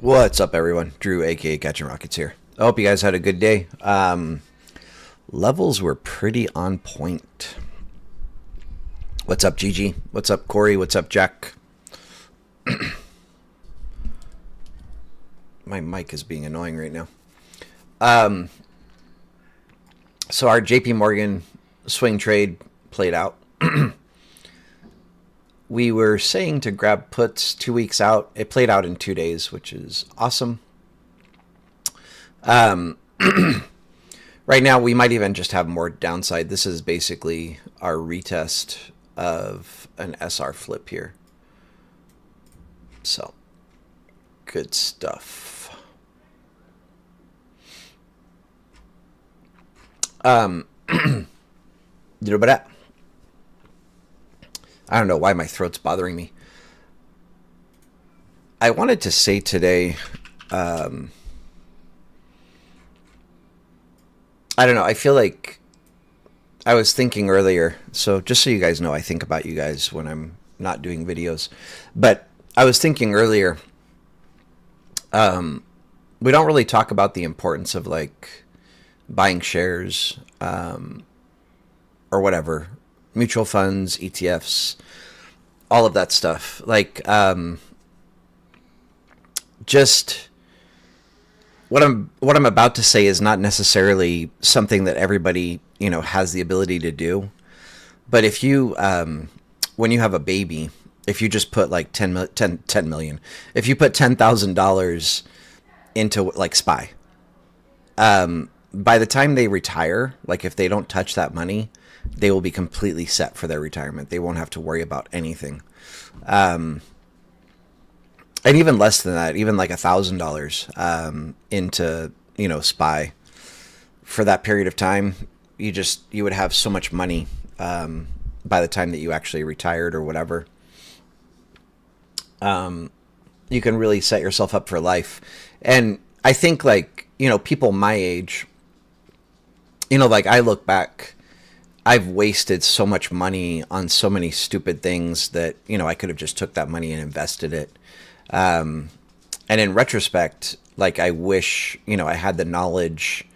What's up, everyone? Drew, aka Catching Rockets here. I hope you guys had a good day. Levels were pretty on point. What's up, Gigi? What's up, Corey? What's up, Jack? My mic is being annoying right now. So our JP Morgan swing trade played out. We were saying to grab puts 2 weeks out. It played out in 2 days, which is awesome. Right now, we might even just have more downside. This is basically our retest of an SR flip here. So, good stuff. But I don't know why my throat's bothering me. I wanted to say today, I don't know. I feel like I was thinking earlier. So just so you guys know, I think about you guys when I'm not doing videos. But I was thinking earlier, we don't really talk about the importance of like buying shares or whatever, mutual funds, ETFs, all of that stuff. Like just what I'm about to say is not necessarily something that everybody, has the ability to do. But if you when you have a baby, if you just put like 10 million, if you put $10,000 into like SPY, by the time they retire, like if they don't touch that money, they will be completely set for their retirement. They won't have to worry about anything. And even less than that, even like $1,000 into SPY for that period of time, you would have so much money by the time that you actually retired or whatever. You can really set yourself up for life. And I think like people my age, like I look back, I've wasted so much money on so many stupid things that I could have just took that money and invested it. And in retrospect, like I wish, I had the knowledge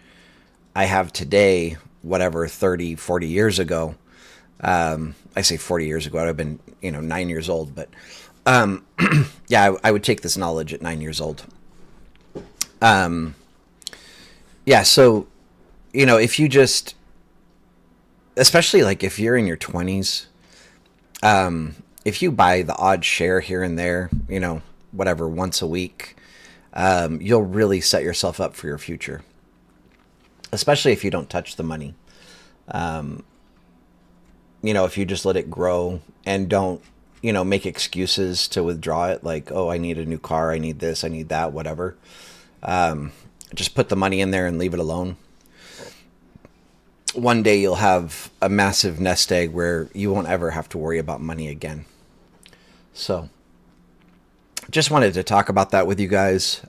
I have today, whatever, 30, 40 years ago. I say 40 years ago, I'd have been, 9 years old, but, yeah, I would take this knowledge at 9 years old. Yeah. So, if you just, especially like if you're in your 20s, if you buy the odd share here and there, whatever, once a week, you'll really set yourself up for your future, especially if you don't touch the money. If you just let it grow and don't, make excuses to withdraw it, like, oh, I need a new car, I need this, I need that, whatever. Just put the money in there and leave it alone. One day you'll have a massive nest egg where you won't ever have to worry about money again. So, just wanted to talk about that with you guys.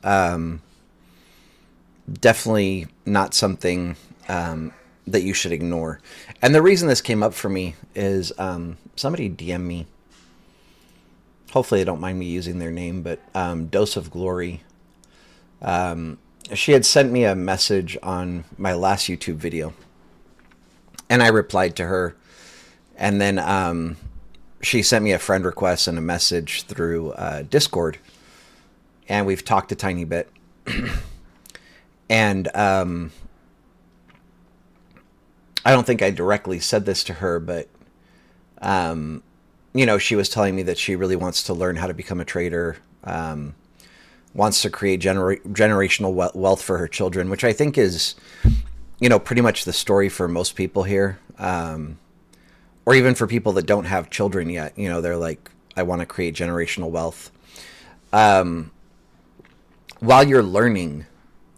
Definitely not something that you should ignore. And the reason this came up for me is somebody DM me. Hopefully they don't mind me using their name, but Dose of Glory. She had sent me a message on my last YouTube video. And I replied to her. And then she sent me a friend request and a message through Discord. And we've talked a tiny bit. And I don't think I directly said this to her, but, she was telling me that she really wants to learn how to become a trader, wants to create generational wealth for her children, which I think is, pretty much the story for most people here. Or even for people that don't have children yet, they're like, I want to create generational wealth. While you're learning,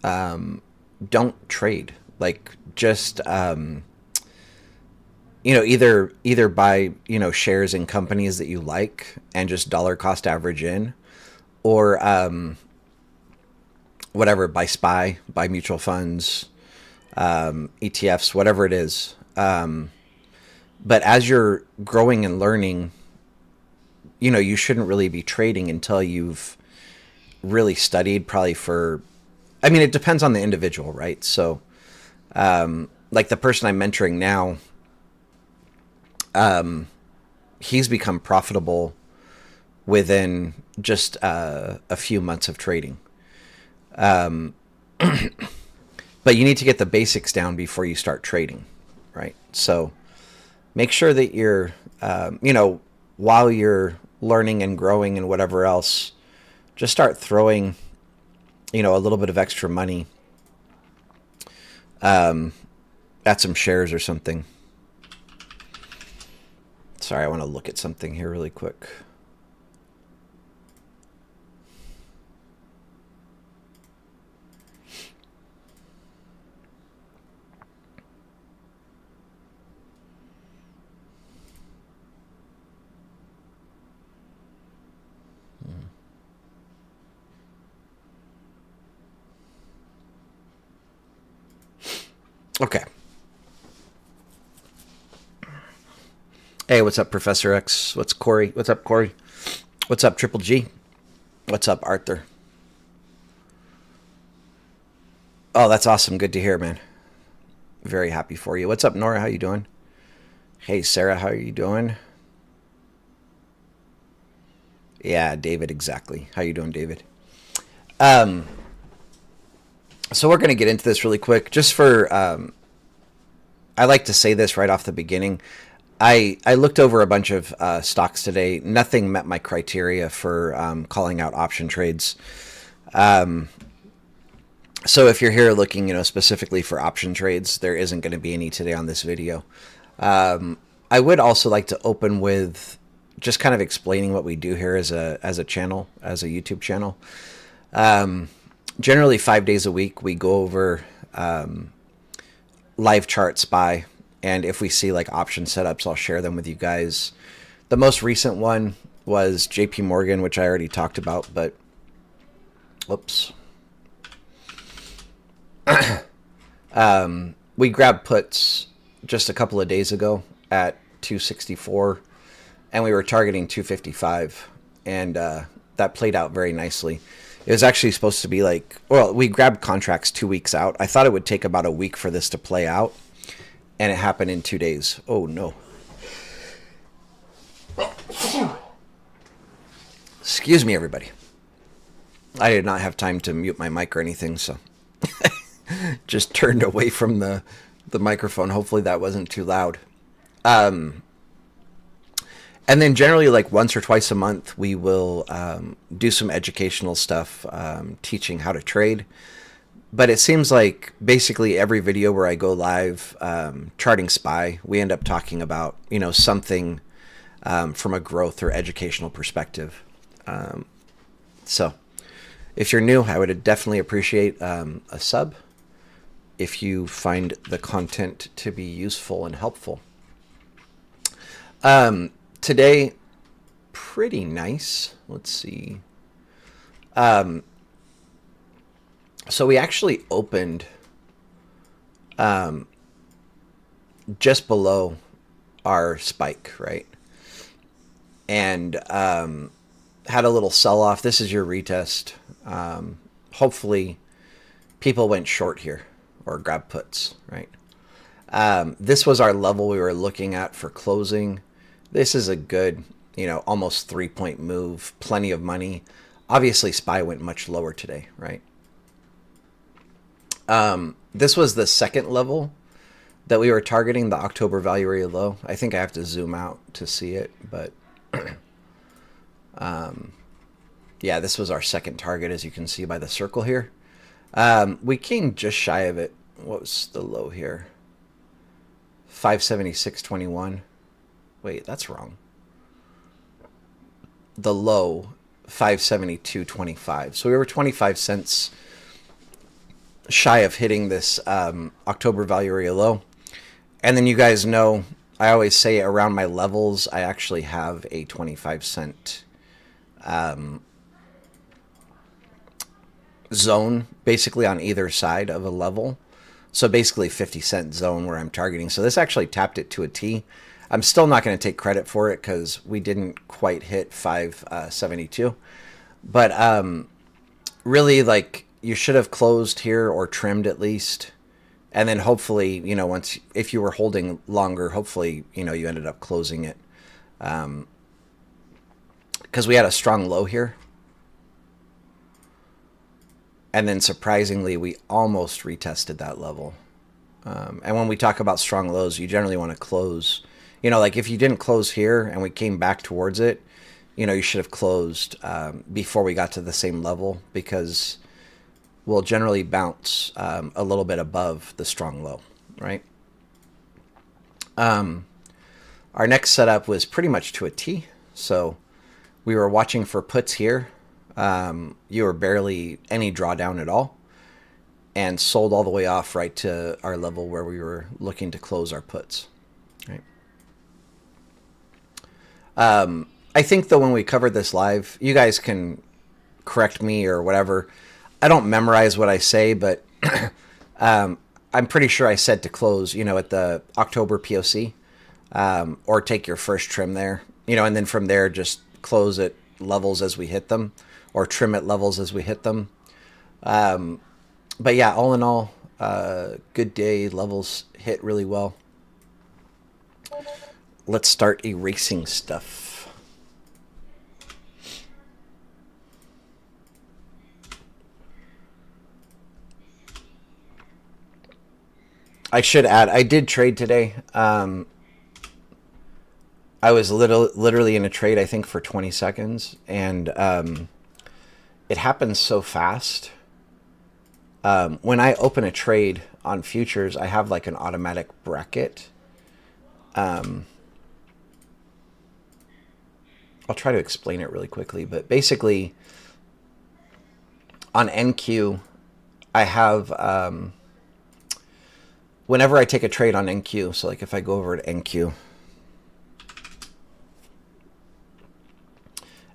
don't trade. Like, just, either buy, shares in companies that you like and just dollar cost average in, or, whatever, buy SPY, buy mutual funds, ETFs, whatever it is. But as you're growing and learning, you shouldn't really be trading until you've really studied probably for, I mean, it depends on the individual, right? So, like the person I'm mentoring now, he's become profitable within just a few months of trading. But you need to get the basics down before you start trading, right? So make sure that you're, while you're learning and growing and whatever else, just start throwing, a little bit of extra money at some shares or something. Sorry, I want to look at something here really quick. Okay. Hey, what's up, Professor X? What's Corey? What's up, Corey? What's up, Triple G? What's up, Arthur? Oh, that's awesome. Good to hear, man. Very happy for you. What's up, Nora? How you doing? Hey, Sarah, how are you doing? Yeah, David, exactly. How you doing, David? So we're going to get into this really quick. Just for, I like to say this right off the beginning. I looked over a bunch of stocks today. Nothing met my criteria for calling out option trades. So if you're here looking, specifically for option trades, there isn't going to be any today on this video. I would also like to open with just kind of explaining what we do here as a channel, as a YouTube channel. Generally 5 days a week, we go over live chart SPY. And if we see like option setups, I'll share them with you guys. The most recent one was JP Morgan, which I already talked about, but whoops. We grabbed puts just a couple of days ago at 264, and we were targeting 255, and that played out very nicely. It was actually supposed to be we grabbed contracts 2 weeks out. I thought it would take about a week for this to play out, and it happened in 2 days. Oh, no. Excuse me, everybody. I did not have time to mute my mic or anything, so just turned away from the microphone. Hopefully that wasn't too loud. And then generally once or twice a month, we will do some educational stuff, teaching how to trade. But it seems like basically every video where I go live charting SPY, we end up talking about, something from a growth or educational perspective. So if you're new, I would definitely appreciate a sub if you find the content to be useful and helpful. Today, pretty nice. Let's see. So we actually opened just below our spike, right? And had a little sell-off. This is your retest. Hopefully people went short here or grab puts, right? This was our level we were looking at for closing. This is a good, almost 3-point move, plenty of money. Obviously, SPY went much lower today, right? This was the second level that we were targeting, the October value area low. I think I have to zoom out to see it, but yeah, this was our second target, as you can see by the circle here. We came just shy of it. What was the low here? 576.21. Wait, that's wrong. The low, 572.25. So we were 25 cents shy of hitting this October value area low. And then you guys know, I always say around my levels, I actually have a 25 cent zone basically on either side of a level. So basically 50-cent zone where I'm targeting. So this actually tapped it to a T. I'm still not going to take credit for it because we didn't quite hit 572. But really, like, you should have closed here or trimmed at least. And then hopefully, if you were holding longer, hopefully, you ended up closing it. Because we had a strong low here. And then surprisingly, we almost retested that level. And when we talk about strong lows, you generally want to close. Like if you didn't close here and we came back towards it, you should have closed before we got to the same level, because we'll generally bounce a little bit above the strong low, right? Our next setup was pretty much to a T. So we were watching for puts here. You were barely any drawdown at all, and sold all the way off right to our level where we were looking to close our puts. Right. I think, though, when we covered this live, you guys can correct me or whatever. I don't memorize what I say, but I'm pretty sure I said to close, at the October POC, or take your first trim there, and then from there just close at levels as we hit them, or trim at levels as we hit them. But yeah, all in all, good day. Levels hit really well. Let's start erasing stuff. I should add, I did trade today. I was literally in a trade, I think, for 20 seconds, and it happens so fast. When I open a trade on futures, I have like an automatic bracket. I'll try to explain it really quickly, but basically on NQ, I have, whenever I take a trade on NQ, so like if I go over to NQ,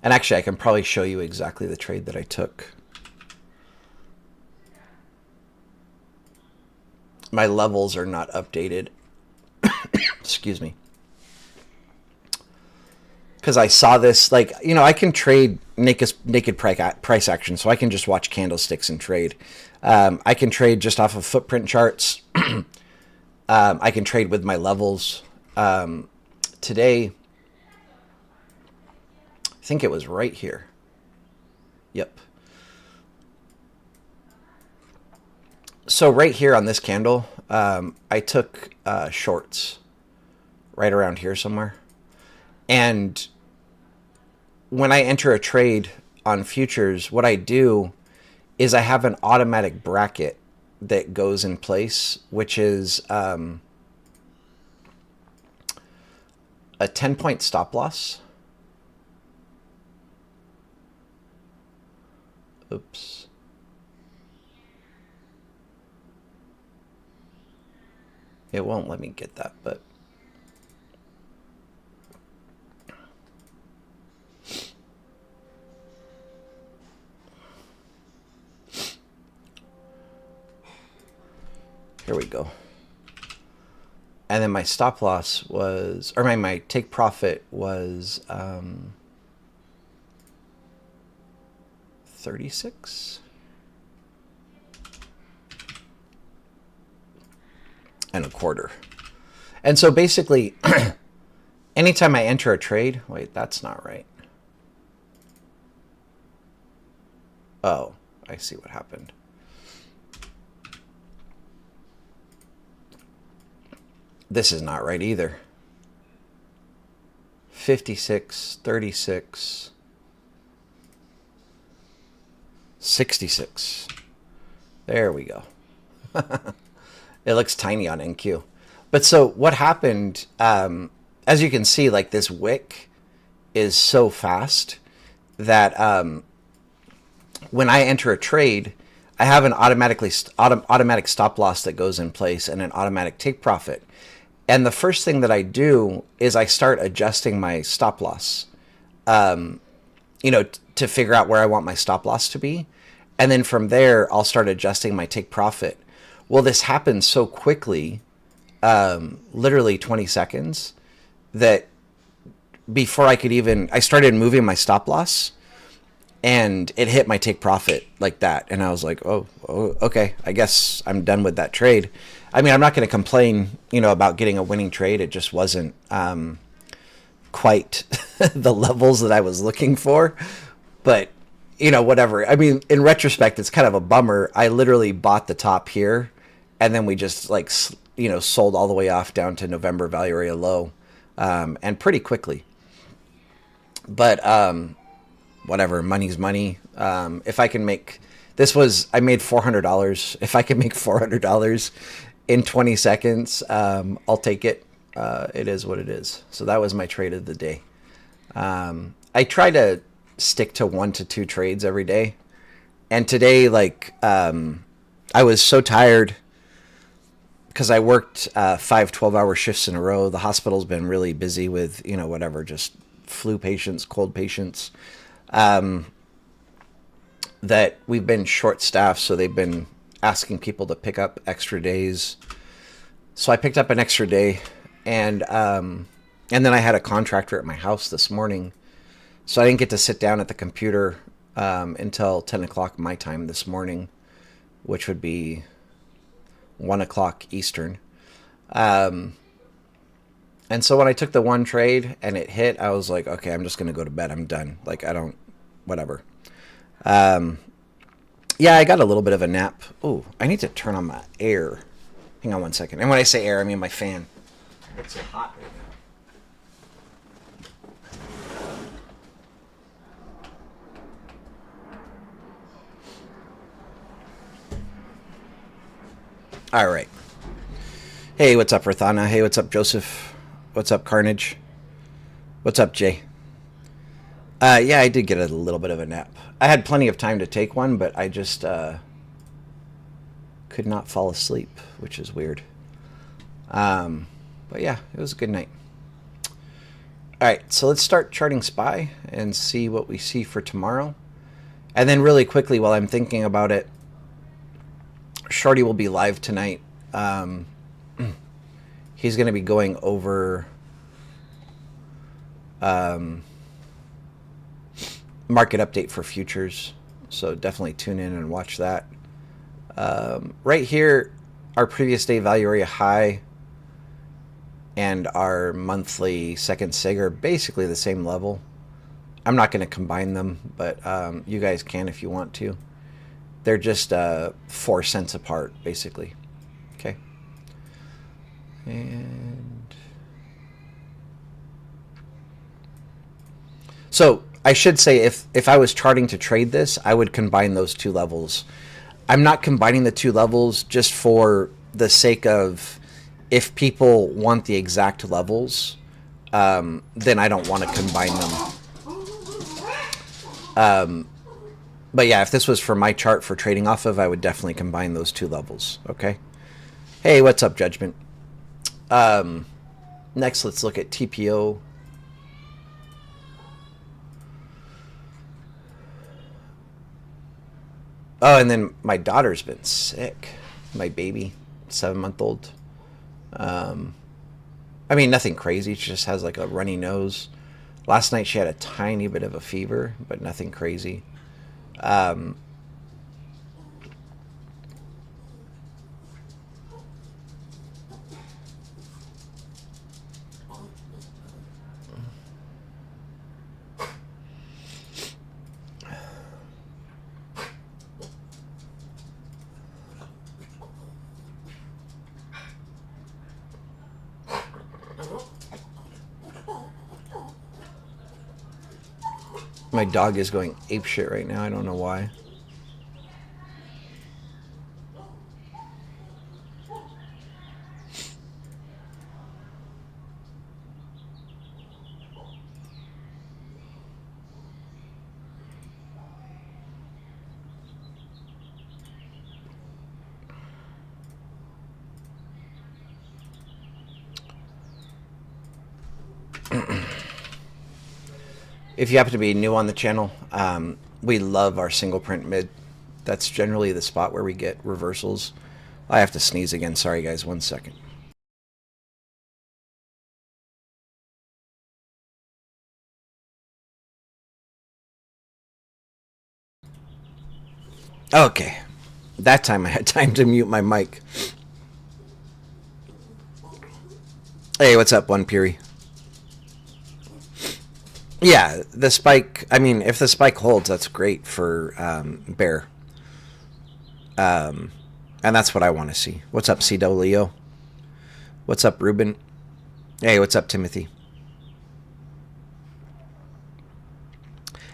and actually I can probably show you exactly the trade that I took. My levels are not updated. Excuse me. Because I saw this, like, I can trade naked price action, so I can just watch candlesticks and trade. I can trade just off of footprint charts. I can trade with my levels. Today, I think it was right here. Yep. So right here on this candle, I took shorts right around here somewhere. And when I enter a trade on futures, what I do is I have an automatic bracket that goes in place, which is a 10-point stop loss. Oops. It won't let me get that, but here we go. And then my stop loss was, or my take profit was 36 and a quarter. And so basically, anytime I enter a trade, wait, that's not right. Oh, I see what happened. This is not right either. 56, 36, 66. There we go. It looks tiny on NQ. But so what happened, as you can see, like this wick is so fast that when I enter a trade, I have an automatic stop loss that goes in place and an automatic take profit. And the first thing that I do is I start adjusting my stop loss, to figure out where I want my stop loss to be. And then from there, I'll start adjusting my take profit. Well, this happened so quickly, literally 20 seconds, that before I could even, I started moving my stop loss. and it hit my take profit like that, and I was like, oh, okay, I guess I'm done with that trade. I mean, I'm not going to complain, about getting a winning trade. It just wasn't quite the levels that I was looking for, but whatever. I mean, in retrospect, it's kind of a bummer. I literally bought the top here, and then we just like sold all the way off down to November value area low, and pretty quickly. But whatever, money's money. If I can make I made $400. If I can make $400 in 20 seconds, I'll take it. It is what it is. So that was my trade of the day. I try to stick to 1 to 2 trades every day. And today, I was so tired because I worked 5 12-hour shifts in a row. The hospital's been really busy with, whatever, just flu patients, cold patients. That we've been short-staffed, so they've been asking people to pick up extra days. So I picked up an extra day, and then I had a contractor at my house this morning, so I didn't get to sit down at the computer until 10 o'clock my time this morning, which would be 1 o'clock Eastern. And so when I took the one trade and it hit, I was like, okay, I'm just going to go to bed. I'm done. Like, I don't, whatever. Yeah, I got a little bit of a nap. Oh, I need to turn on my air. Hang on one second. And when I say air, I mean my fan. It's so hot right now. All right. Hey, what's up, Rathana? Hey, what's up, Joseph? What's up, Carnage? What's up, Jay? Yeah, I did get a little bit of a nap. I had plenty of time to take one, but I just could not fall asleep, which is weird. But yeah, it was a good night. All right, so let's start charting SPY and see what we see for tomorrow. And then really quickly, while I'm thinking about it, Shorty will be live tonight. He's going to be going over market update for futures. So definitely tune in and watch that. Right here, our previous day value area high and our monthly second SIG are basically the same level. I'm not going to combine them, but you guys can if you want to. They're just 4 cents apart, basically. Okay. And so I should say if I was charting to trade this, I would combine those 2 levels. I'm not combining the 2 levels just for the sake of if people want the exact levels, then I don't want to combine them. But yeah, if this was for my chart for trading off of, I would definitely combine those 2 levels. Okay. Hey, what's up, Judgment? Next, let's look at TPO. Oh, and then my daughter's been sick. My baby, 7-month-old. I mean, nothing crazy. She just has like a runny nose. Last night she had a tiny bit of a fever, but nothing crazy. My dog is going apeshit right now. I don't know why. If you happen to be new on the channel, we love our single print mid. That's generally the spot where we get reversals. I have to sneeze again. Sorry, guys. 1 second. Okay. That time I had time to mute my mic. Hey, what's up, One Puri? Yeah, the spike. I mean, if the spike holds, that's great for Bear. And that's what I want to see. What's up, CWO? What's up, Ruben? Hey, what's up, Timothy?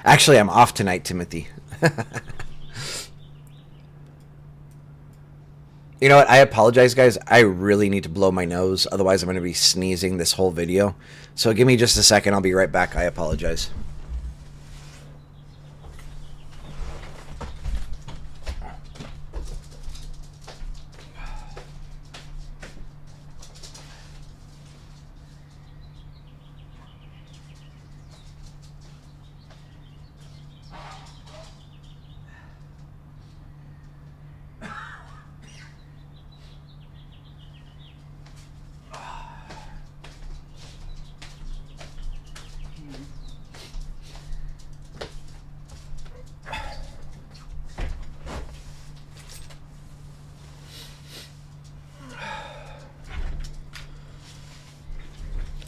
Actually, I'm off tonight, Timothy. You know what? I apologize, guys. I really need to blow my nose. Otherwise, I'm going to be sneezing this whole video. So give me just a second. I'll be right back. I apologize.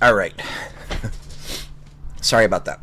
All right. Sorry about that.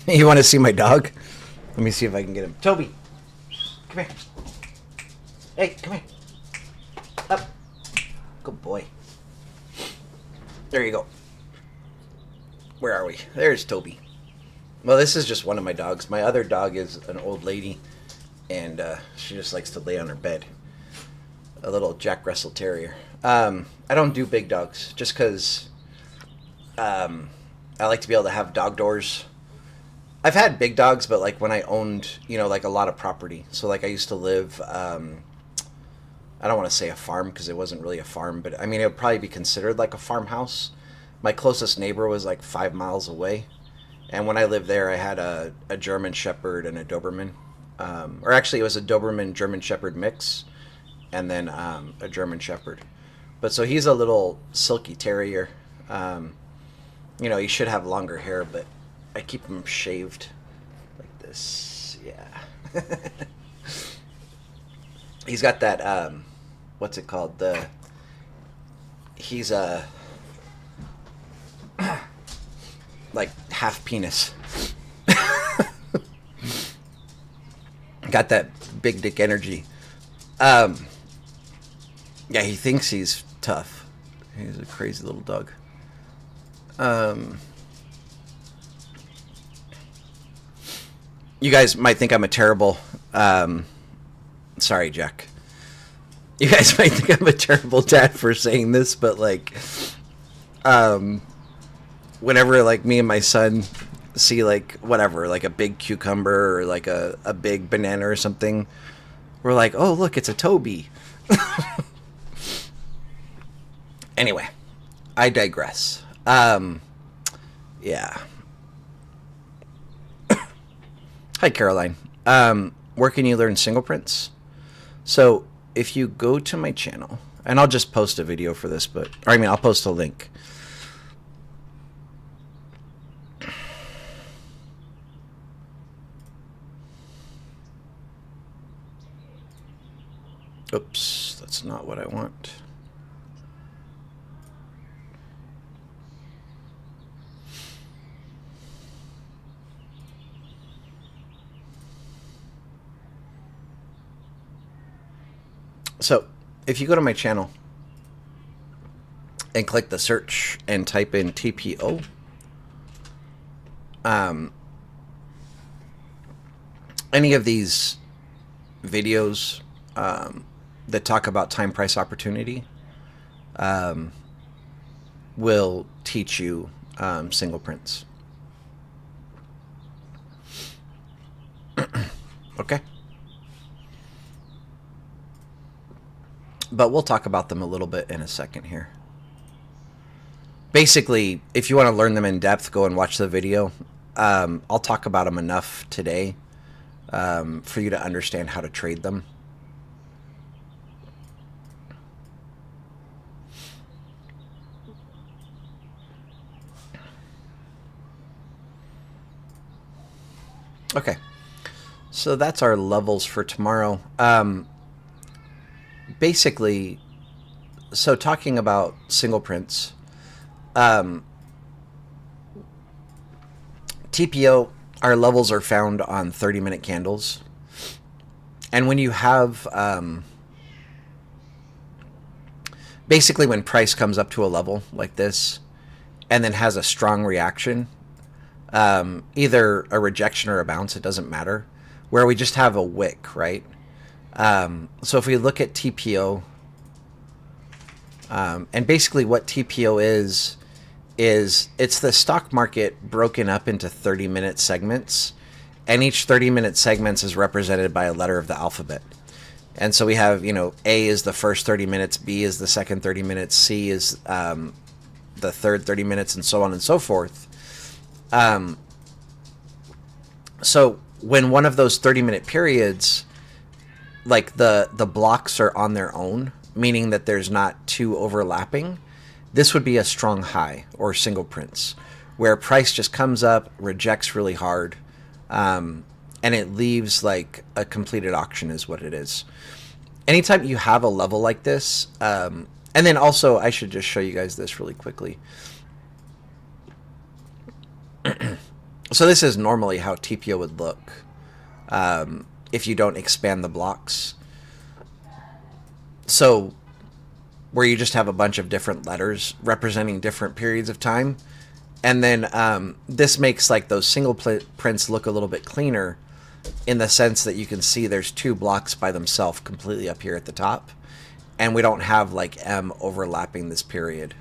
You want to see my dog? Let me see if I can get him. Toby, come here. Hey, come here. Up. Good boy. There you go. Where are we? There's Toby. Well, this is just one of my dogs. My other dog is an old lady, and she just likes to lay on her bed. A little Jack Russell Terrier. I don't do big dogs, just because I like to be able to have dog doors. I've had big dogs, but like when I owned, like a lot of property. So like I used to live, I don't want to say a farm because it wasn't really a farm, but I mean, it would probably be considered like a farmhouse. My closest neighbor was like 5 miles away. And when I lived there, I had a German Shepherd and a Doberman. Or actually, it was a Doberman German Shepherd mix and then a German Shepherd. But so he's a little silky terrier. He should have longer hair, but I keep him shaved like this. Yeah. He's got that, what's it called? He's a, like, half penis. Got that big dick energy. Yeah, he thinks he's tough. He's a crazy little dog. You guys might think I'm a terrible, sorry, Jack. You guys might think I'm a terrible dad for saying this, but like, whenever like me and my son see like whatever, like a big cucumber or like a big banana or something, we're like, oh, look, it's a Toby. Anyway, I digress. Yeah. Hi, Caroline. Where can you learn single prints? So if you go to my channel, and I'll just post a video for this, I'll post a link. Oops, that's not what I want. So, if you go to my channel and click the search and type in TPO, any of these videos that talk about time price opportunity will teach you single prints. Okay. But we'll talk about them a little bit in a second here. Basically, if you want to learn them in depth, go and watch the video. I'll talk about them enough today for you to understand how to trade them. Okay, so that's our levels for tomorrow. Basically, so talking about single prints, TPO, our levels are found on 30-minute candles. And when you have, basically when price comes up to a level like this and then has a strong reaction, either a rejection or a bounce, it doesn't matter, where we just have a wick, right? So if we look at TPO, and basically what TPO is it's the stock market broken up into 30-minute segments, and each 30-minute segments is represented by a letter of the alphabet. And so we have, A is the first 30 minutes, B is the second 30 minutes, C is the third 30 minutes, and so on and so forth. So when one of those 30-minute periods, like the blocks are on their own, meaning that there's not two overlapping, this would be a strong high or single prints, where price just comes up, rejects really hard, and it leaves like a completed auction is what it is. Anytime you have a level like this, and then also I should just show you guys this really quickly. So this is normally how TPO would look if you don't expand the blocks. So where you just have a bunch of different letters representing different periods of time. And then this makes like those single prints look a little bit cleaner in the sense that you can see there's two blocks by themselves completely up here at the top. And we don't have like M overlapping this period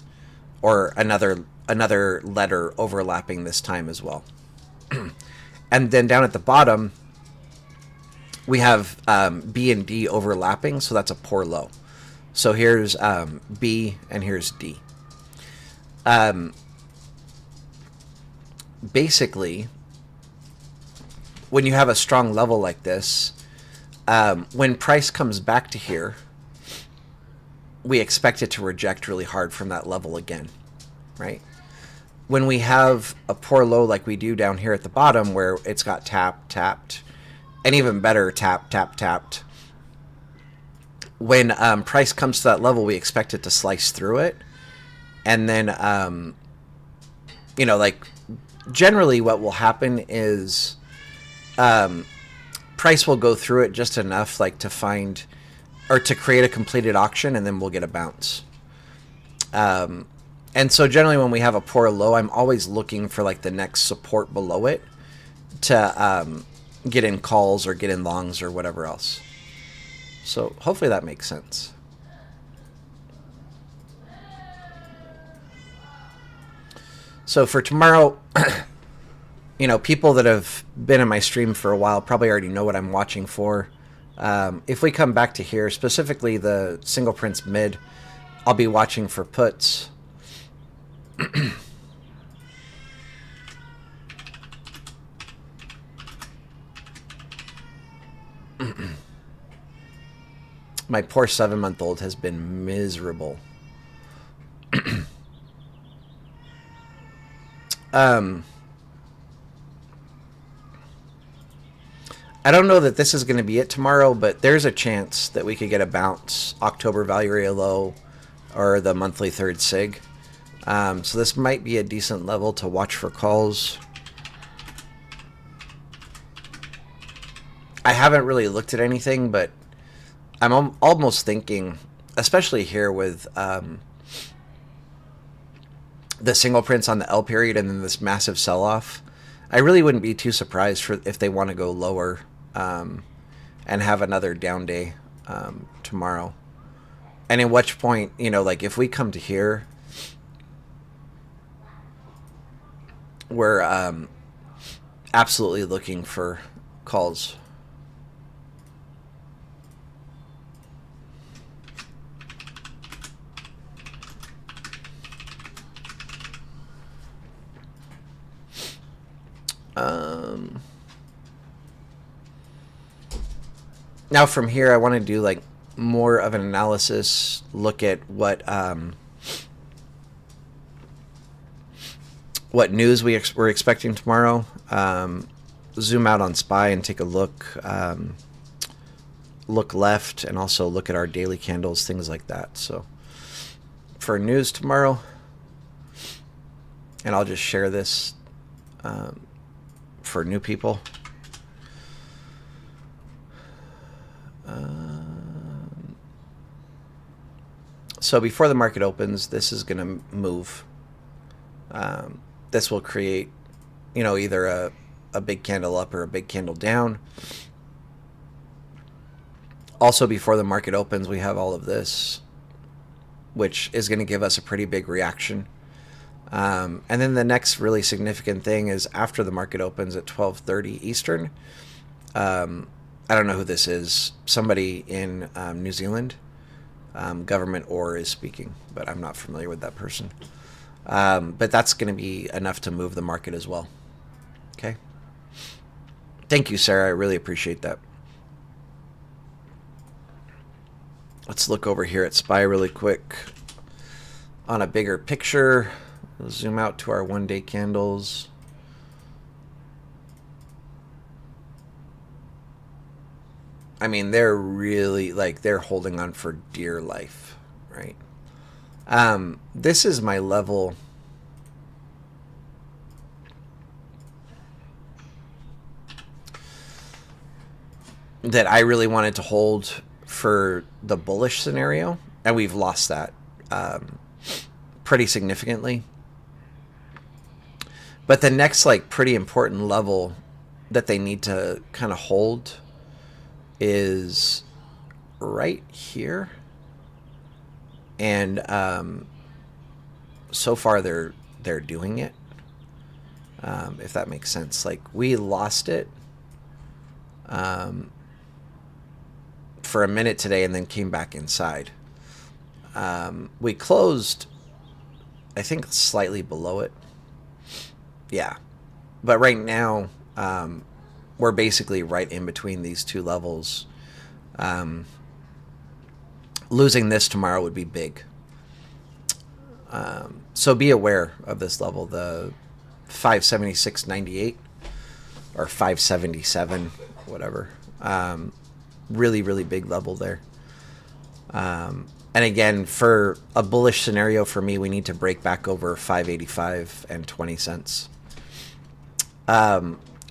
or another letter overlapping this time as well. And then down at the bottom, we have B and D overlapping, so that's a poor low. So here's B and here's D. Basically, when you have a strong level like this, when price comes back to here, we expect it to reject really hard from that level again, right? When we have a poor low like we do down here at the bottom where it's got tapped, and even better, tapped, when price comes to that level, we expect it to slice through it. And then, like generally what will happen is price will go through it just enough like to find or to create a completed auction, and then we'll get a bounce. And so generally when we have a poor low, I'm always looking for like the next support below it to get in calls or get in longs or whatever else. So hopefully that makes sense. So for tomorrow, people that have been in my stream for a while probably already know what I'm watching for. If we come back to here, specifically the single prints mid, I'll be watching for puts. My poor 7-month-old has been miserable. I don't know that this is going to be it tomorrow, but there's a chance that we could get a bounce, October value area low, or the monthly third sig. So this might be a decent level to watch for calls. I haven't really looked at anything, but I'm almost thinking, especially here with the single prints on the L period and then this massive sell-off, I really wouldn't be too surprised for if they want to go lower, and have another down day tomorrow. And at which point, like if we come to here, we're absolutely looking for calls. Now from here, I want to do like more of an analysis, look at what news we're expecting tomorrow. Zoom out on SPY and take a look. Look left and also look at our daily candles, things like that. So for news tomorrow, and I'll just share this for new people. So before the market opens, this is going to move. This will create, either a big candle up or a big candle down. Also, before the market opens, we have all of this, which is going to give us a pretty big reaction. And then the next really significant thing is after the market opens at 12:30 Eastern. I don't know who this is. Somebody in New Zealand, government or is speaking, but I'm not familiar with that person. But that's going to be enough to move the market as well. Okay. Thank you, Sarah. I really appreciate that. Let's look over here at SPY really quick on a bigger picture. We'll zoom out to our one-day candles. I mean, they're really they're holding on for dear life, right? This is my level. That I really wanted to hold for the bullish scenario, and we've lost that pretty significantly. But the next pretty important level that they need to kind of hold is right here, and so far they're doing it. If that makes sense, we lost it for a minute today and then came back inside. We closed, I think, slightly below it. Yeah, but right now we're basically right in between these two levels. Losing this tomorrow would be big. So be aware of this level, the 576.98 or 577, whatever. Really, really big level there. And again, for a bullish scenario for me, we need to break back over 585 and 20 cents.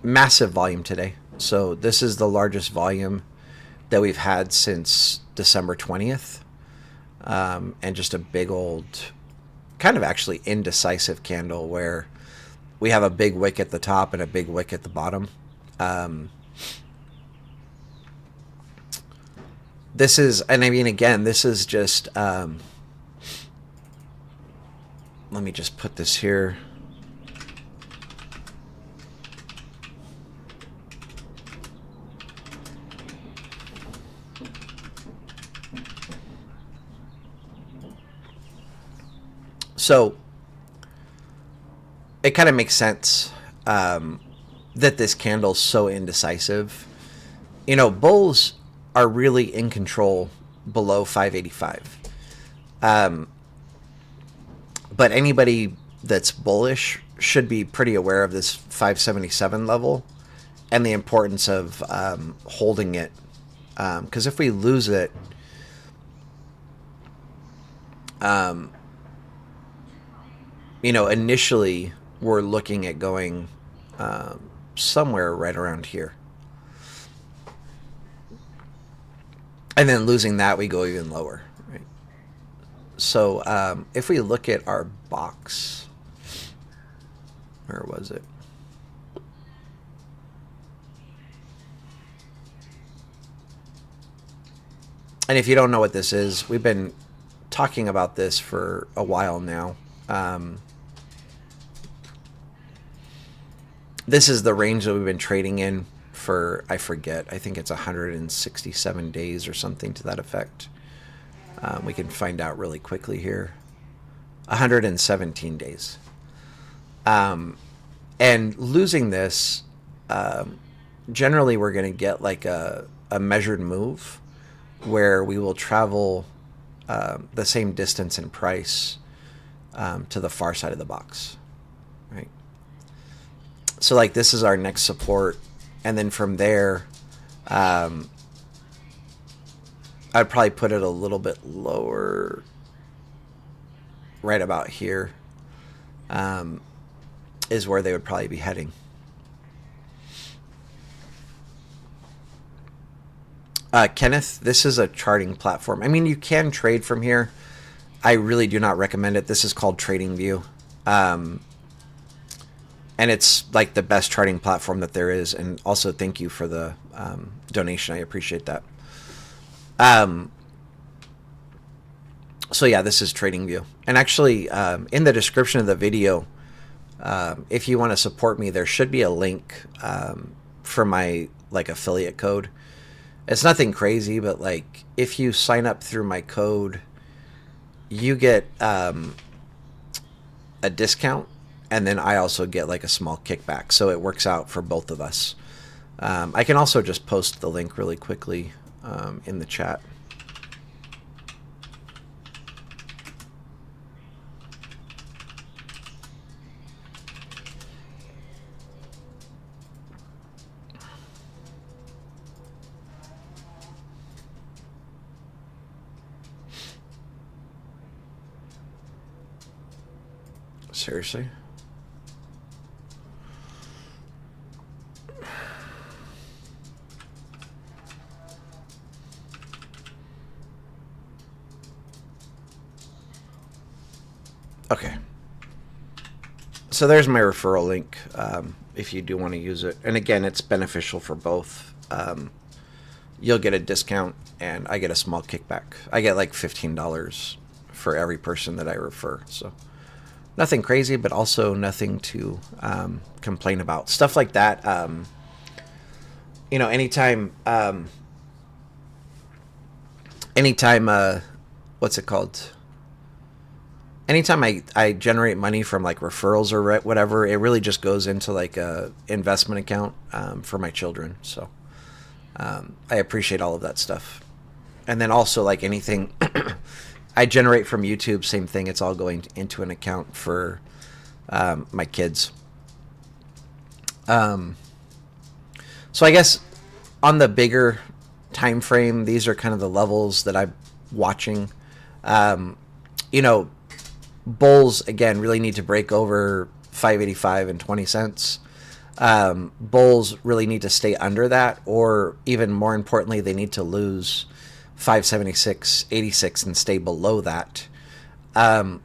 Massive volume today. So this is the largest volume that we've had since December 20th. And just a big old, kind of actually indecisive candle where we have a big wick at the top and a big wick at the bottom. This is, and I mean, again, this is just, let me just put this here. So it kind of makes sense that this candle's so indecisive. Bulls are really in control below 585. But anybody that's bullish should be pretty aware of this 577 level and the importance of holding it. Because if we lose it, initially we're looking at going somewhere right around here. And then losing that, we go even lower, right? So if we look at our box, where was it? And if you don't know what this is, we've been talking about this for a while now. This is the range that we've been trading in for, I forget, I think it's 167 days or something to that effect. We can find out really quickly here. 117 days. And losing this, generally we're going to get like a measured move where we will travel the same distance and price to the far side of the box, right? So like this is our next support, and then from there, I'd probably put it a little bit lower, right about here, is where they would probably be heading. Kenneth, this is a charting platform. I mean, you can trade from here. I really do not recommend it. This is called TradingView. And it's like the best charting platform that there is. And also thank you for the donation. I appreciate that. So yeah, this is TradingView. And actually, in the description of the video, if you want to support me, there should be a link for my like affiliate code. It's nothing crazy, but like if you sign up through my code, you get a discount, and then I also get like a small kickback. So it works out for both of us. I can also just post the link really quickly in the chat. Seriously? Okay. So there's my referral link if you do want to use it. And again, it's beneficial for both. You'll get a discount and I get a small kickback. I get like $15 for every person that I refer. So nothing crazy, but also nothing to complain about. Stuff like that. You know, anytime, what's it called? Anytime I generate money from like referrals or whatever, it really just goes into like a investment account for my children. So I appreciate all of that stuff. And then also like anything I generate from YouTube, same thing. It's all going into an account for my kids. So I guess on the bigger time frame, these are kind of the levels that I'm watching. You know, bulls again really need to break over 585 and 20 cents. Bulls really need to stay under that, or even more importantly, they need to lose 576.86 and stay below that. I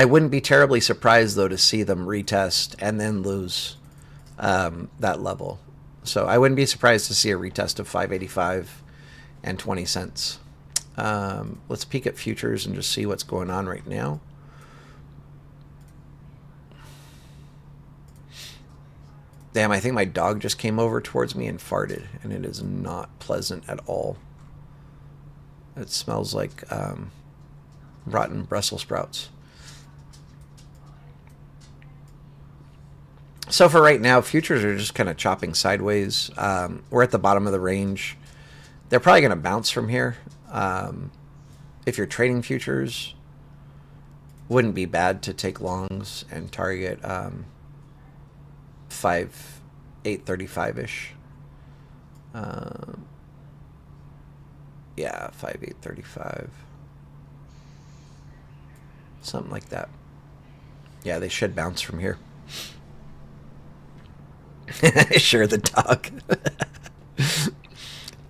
wouldn't be terribly surprised though to see them retest and then lose that level. So I wouldn't be surprised to see a retest of 585 and 20 cents. Let's peek at futures and just see what's going on right now. Damn, I think my dog just came over towards me and farted, and it is not pleasant at all. It smells like rotten Brussels sprouts. So for right now, futures are just kind of chopping sideways. We're at the bottom of the range. They're probably going to bounce from here. If you're trading futures, wouldn't be bad to take longs and target 5,835-ish. Yeah, 5,835. Something like that. Yeah, they should bounce from here. Sure, the dog.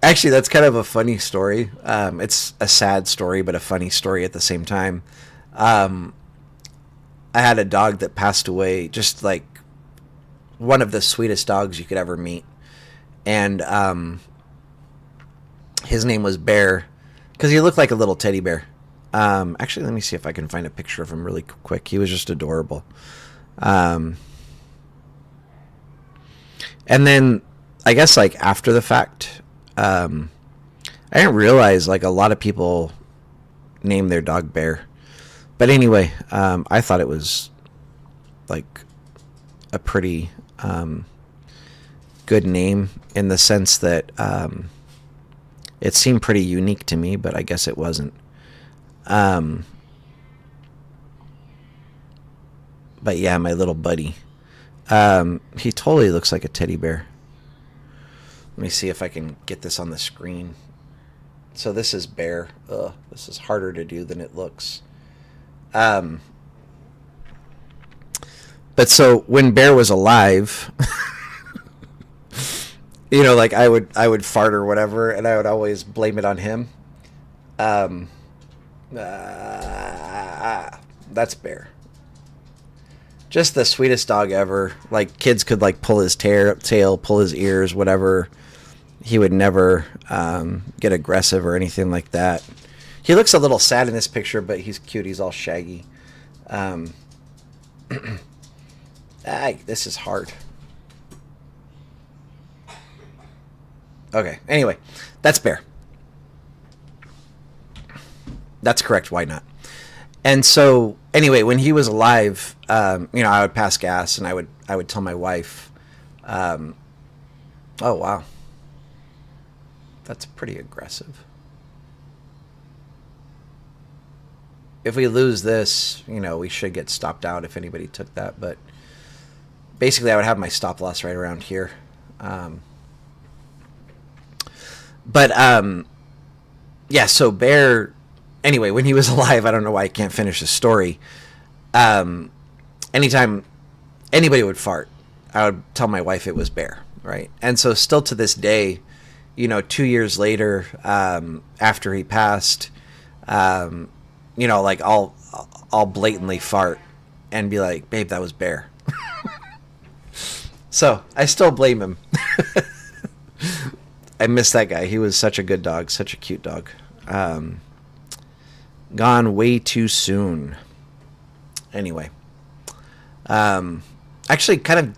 Actually, that's kind of a funny story. It's a sad story, but a funny story at the same time. I had a dog that passed away, just like one of the sweetest dogs you could ever meet. And His name was Bear because he looked like a little teddy bear. Actually, let me see if I can find a picture of him really quick. He was just adorable. And then I guess like after the fact, I didn't realize like a lot of people name their dog Bear. But anyway, I thought it was like a pretty good name in the sense that it seemed pretty unique to me, but I guess it wasn't. But yeah, my little buddy. He totally looks like a teddy bear. Let me see if I can get this on the screen. So this is Bear. Ugh, this is harder to do than it looks. But so when Bear was alive, you know, like I would fart or whatever, and I would always blame it on him. That's Bear. Just the sweetest dog ever. Like kids could like pull his tail, pull his ears, whatever. He would never get aggressive or anything like that. He looks a little sad in this picture, but he's cute. He's all shaggy. This is hard. Okay. Anyway, that's Bear. That's correct. Why not? And so, anyway, when he was alive, you know, I would pass gas, and I would tell my wife, "Oh wow, that's pretty aggressive. If we lose this, you know, we should get stopped out if anybody took that." But basically, I would have my stop loss right around here. Yeah. So Bear. Anyway, when he was alive, I don't know why I can't finish the story. Anytime anybody would fart, I would tell my wife it was Bear, right? And so still to this day, you know, 2 years later, after he passed, you know, like I'll blatantly fart and be like, "Babe, that was Bear." So I still blame him. I miss that guy. He was such a good dog, such a cute dog. Gone way too soon. Anyway, actually kind of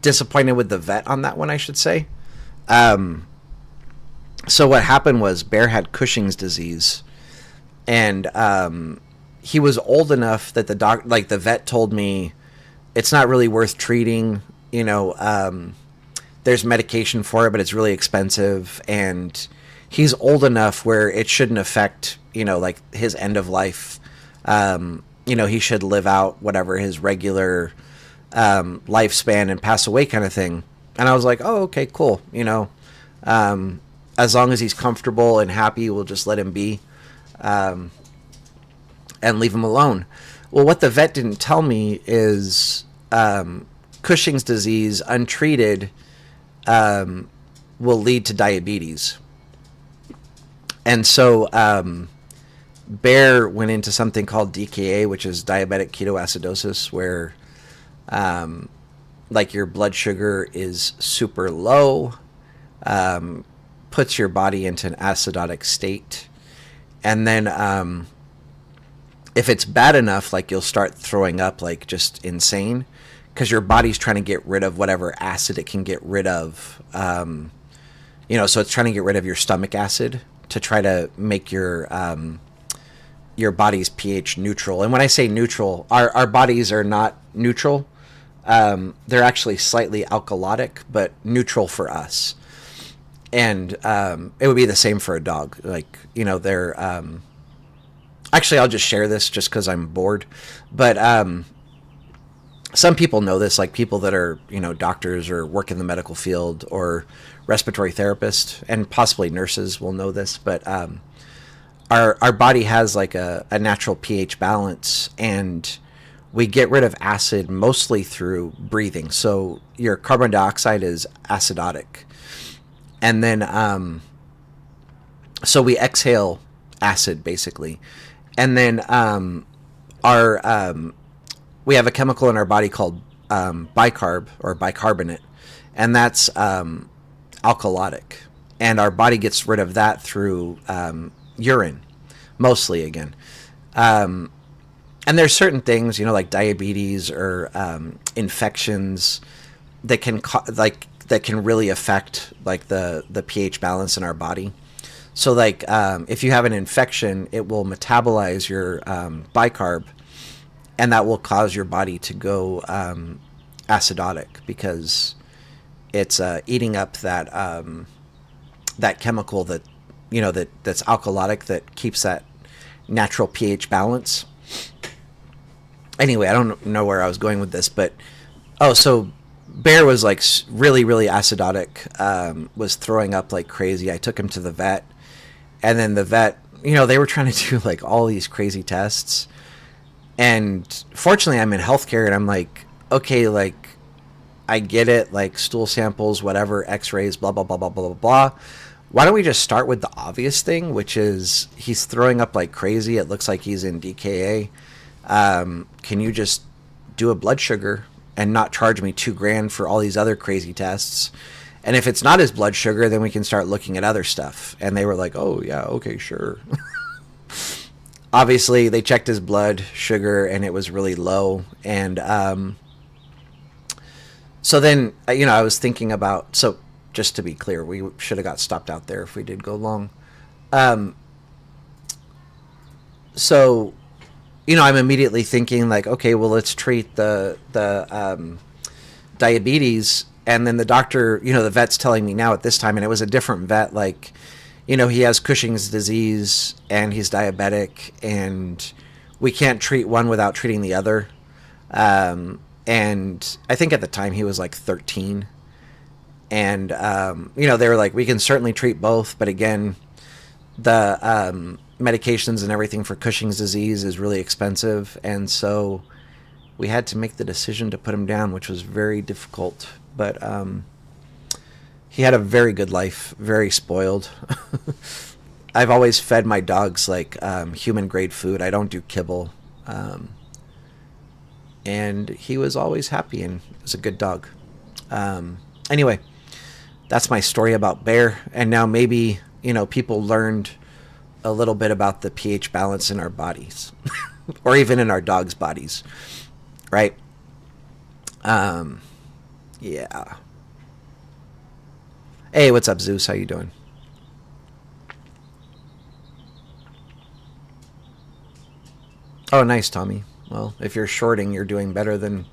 disappointed with the vet on that one, I should say. So what happened was Bear had Cushing's disease, and he was old enough that the vet told me it's not really worth treating. You know, there's medication for it, but it's really expensive, and he's old enough where it shouldn't affect, you know, like his end of life. You know, he should live out whatever his regular lifespan and pass away kind of thing. And I was like, oh, okay, cool. You know, as long as he's comfortable and happy, we'll just let him be and leave him alone. Well, what the vet didn't tell me is Cushing's disease, untreated, will lead to diabetes. And so Bear went into something called DKA, which is diabetic ketoacidosis, where like your blood sugar is super low, puts your body into an acidotic state. And then if it's bad enough, like you'll start throwing up like just insane, because your body's trying to get rid of whatever acid it can get rid of. You know, so it's trying to get rid of your stomach acid to try to make your body's pH neutral. And when I say neutral, our bodies are not neutral. They're actually slightly alkalotic, but neutral for us. And it would be the same for a dog. Like, you know, they're... actually, I'll just share this just because I'm bored. But some people know this, like people that are, you know, doctors or work in the medical field or respiratory therapists, and possibly nurses will know this. But our body has like a natural pH balance, and we get rid of acid mostly through breathing. So your carbon dioxide is acidotic. And then, so we exhale acid basically. And then, we have a chemical in our body called bicarb or bicarbonate, and that's alkalotic. and our body gets rid of that through urine, mostly again. And there's certain things, like diabetes or infections that can that can really affect like the pH balance in our body. So like if you have an infection, it will metabolize your bicarb, and that will cause your body to go acidotic because it's eating up that that chemical that that's alkalotic that keeps that natural pH balance. Anyway, I don't know where I was going with this, but so Bear was like really, really acidotic, was throwing up like crazy. I took him to the vet, and then the vet, they were trying to do like all these crazy tests. And fortunately, I'm in healthcare, and I'm like, okay, like I get it, like stool samples, whatever, X-rays, blah blah blah blah blah blah blah. Why don't we just start with the obvious thing, which is he's throwing up like crazy. It looks like he's in DKA. Can you just do a blood sugar and not charge me $2,000 for all these other crazy tests? And if it's not his blood sugar, then we can start looking at other stuff. And they were like, oh yeah, okay, sure. Obviously they checked his blood sugar and it was really low. And, so then, I was thinking about, so just to be clear, we should have got stopped out there if we did go long. So, I'm immediately thinking like, okay, well, let's treat the diabetes. And then the doctor, the vet's telling me now at this time, and it was a different vet, like, he has Cushing's disease and he's diabetic, and we can't treat one without treating the other. And I think at the time he was like 13. And, they were like, we can certainly treat both. But again, the medications and everything for Cushing's disease is really expensive. And so we had to make the decision to put him down, which was very difficult. But he had a very good life, very spoiled. I've always fed my dogs like human grade food. I don't do kibble. And he was always happy and was a good dog. Anyway, that's my story about Bear. And now maybe, people learned a little bit about the pH balance in our bodies or even in our dogs' bodies, right? Yeah. Hey, what's up, Zeus? How you doing? Oh, nice, Tommy. Well, if you're shorting, you're doing better than...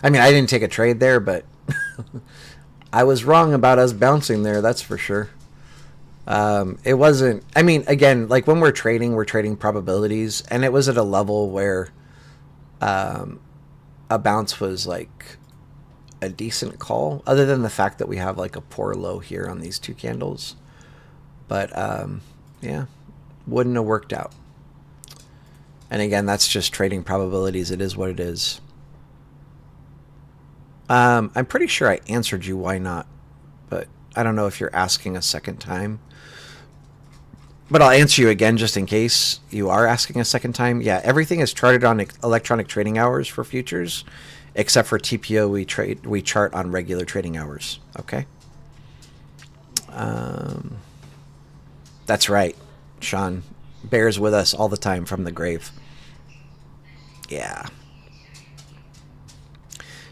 I mean, I didn't take a trade there, but I was wrong about us bouncing there, that's for sure. It wasn't... I mean, again, like when we're trading probabilities, and it was at a level where a bounce was like a decent call, other than the fact that we have like a poor low here on these two candles. But, yeah, wouldn't have worked out. And again, that's just trading probabilities. It is what it is. I'm pretty sure I answered you why not, but I don't know if you're asking a second time. But I'll answer you again just in case you are asking a second time. Yeah, everything is charted on electronic trading hours for futures, except for TPO. We chart on regular trading hours. Okay. That's right, Sean. Bears with us all the time from the grave. Yeah.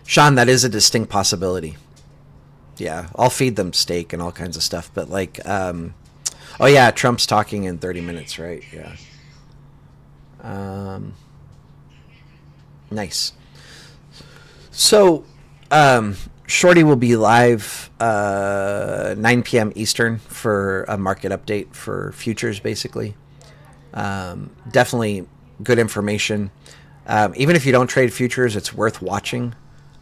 Sean, that is a distinct possibility. Yeah, I'll feed them steak and all kinds of stuff, but like, oh yeah, Trump's talking in 30 minutes, right? Yeah. Nice. So, Shorty will be live 9 p.m. Eastern for a market update for futures, basically. Definitely good information. Even if you don't trade futures, it's worth watching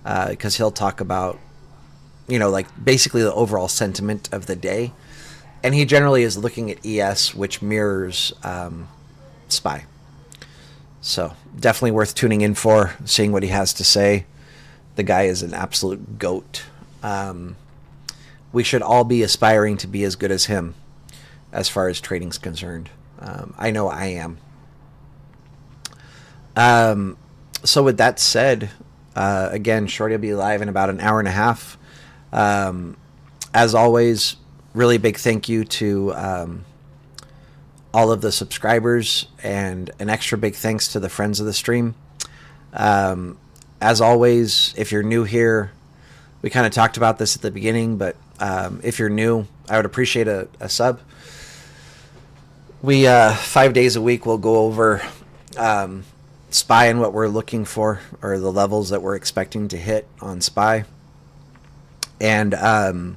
because he'll talk about, like basically the overall sentiment of the day. And he generally is looking at ES, which mirrors SPY. So definitely worth tuning in for, seeing what he has to say. The guy is an absolute goat. We should all be aspiring to be as good as him as far as trading's concerned. I know I am. So with that said, again, Shorty will be live in about an hour and a half. As always, really big thank you to all of the subscribers, and an extra big thanks to the friends of the stream. As always, if you're new here, we kind of talked about this at the beginning, but if you're new, I would appreciate a sub. We 5 days a week will go over SPY and what we're looking for, or the levels that we're expecting to hit on SPY. And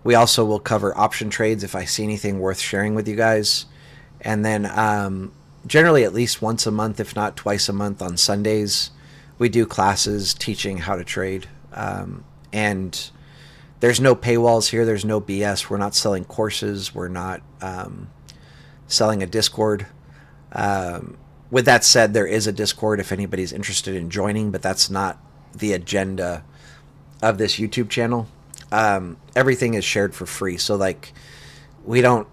we also will cover option trades if I see anything worth sharing with you guys. And then generally at least once a month, if not twice a month on Sundays, we do classes teaching how to trade. And there's no paywalls here. There's no BS. We're not selling courses. We're not selling a Discord. With that said, there is a Discord if anybody's interested in joining, but that's not the agenda of this YouTube channel. Everything is shared for free. So like, we don't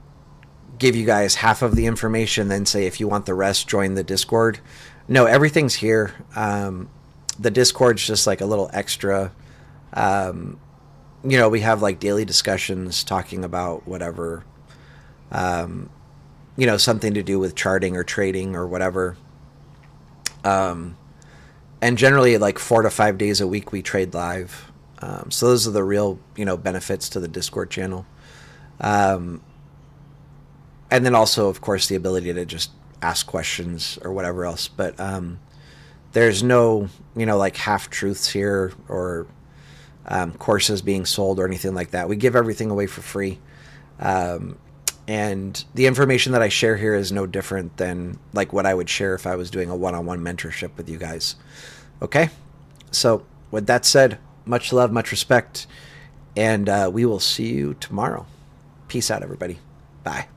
give you guys half of the information, then say, if you want the rest, join the Discord. No, everything's here. The Discord's just like a little extra. You know, we have like daily discussions talking about whatever, you know, something to do with charting or trading or whatever. And generally like 4 to 5 days a week we trade live. So those are the real, you know, benefits to the Discord channel. And then also, of course, the ability to just ask questions or whatever else. But there's no, you know, like half-truths here, or courses being sold or anything like that. We give everything away for free. And the information that I share here is no different than like what I would share if I was doing a one-on-one mentorship with you guys. Okay? So with that said, much love, much respect, and we will see you tomorrow. Peace out, everybody. Bye.